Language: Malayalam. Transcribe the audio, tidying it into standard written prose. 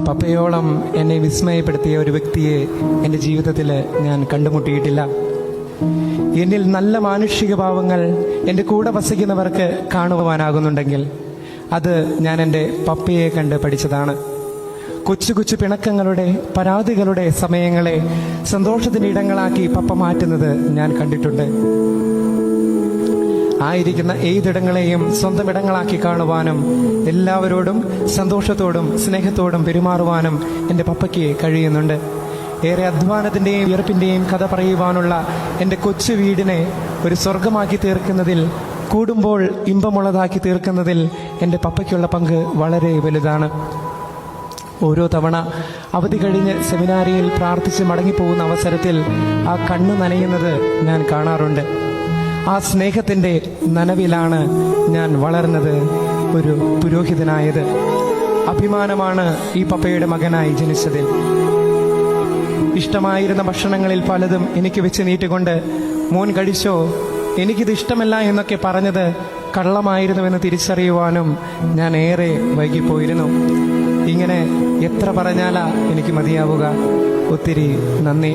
പപ്പയോളം എന്നെ വിസ്മയപ്പെടുത്തിയ ഒരു വ്യക്തിയെ എൻ്റെ ജീവിതത്തിൽ ഞാൻ കണ്ടുമുട്ടിയിട്ടില്ല. എന്നിൽ നല്ല മാനുഷിക ഭാവങ്ങൾ എൻ്റെ കൂടെ വസിക്കുന്നവർക്ക് കാണുവാനാകുന്നുണ്ടെങ്കിൽ അത് ഞാൻ എൻ്റെ പപ്പയെ കണ്ട് പഠിച്ചതാണ്. കൊച്ചു കൊച്ചു പിണക്കങ്ങളുടെ, പരാതികളുടെ സമയങ്ങളെ സന്തോഷത്തിൻ്റെ ഇടങ്ങളാക്കി പപ്പ മാറ്റുന്നത് ഞാൻ കണ്ടിട്ടുണ്ട്. ആയിരിക്കുന്ന ഏതിടങ്ങളെയും സ്വന്തം ഇടങ്ങളാക്കി കാണുവാനും എല്ലാവരോടും സന്തോഷത്തോടും സ്നേഹത്തോടും പെരുമാറുവാനും എൻ്റെ പപ്പയ്ക്ക് കഴിയുന്നുണ്ട്. ഏറെ അധ്വാനത്തിൻ്റെയും വിയർപ്പിൻ്റെയും കഥ പറയുവാനുള്ള എൻ്റെ കൊച്ചു വീടിനെ ഒരു സ്വർഗമാക്കി തീർക്കുന്നതിൽ, കൂടുമ്പോൾ ഇമ്പമുള്ളതാക്കി തീർക്കുന്നതിൽ എൻ്റെ പപ്പയ്ക്കുള്ള പങ്ക് വളരെ വലുതാണ്. ഓരോ തവണ അവധി കഴിഞ്ഞ് സെമിനാരിയിൽ പ്രാർത്ഥിച്ച് മടങ്ങിപ്പോകുന്ന അവസരത്തിൽ ആ കണ്ണ് നനയുന്നത് ഞാൻ കാണാറുണ്ട്. ആ സ്നേഹത്തിൻ്റെ നനവിലാണ് ഞാൻ വളർന്നത്, ഒരു പുരോഹിതനായത്. അഭിമാനമാണ് ഈ പപ്പയുടെ മകനായി ജനിച്ചതിൽ. ഇഷ്ടമായിരുന്ന ഭക്ഷണങ്ങളിൽ പലതും എനിക്ക് വെച്ച് നീട്ടിക്കൊണ്ട് മോൻ കഴിച്ചോ, എനിക്കിത് ഇഷ്ടമല്ല എന്നൊക്കെ പറഞ്ഞത് കള്ളമായിരുന്നുവെന്ന് തിരിച്ചറിയുവാനും ഞാൻ ഏറെ വൈകിപ്പോയിരുന്നു. ഇങ്ങനെ എത്ര പറഞ്ഞാലാ എനിക്ക് മതിയാവുക. ഒത്തിരി നന്ദി.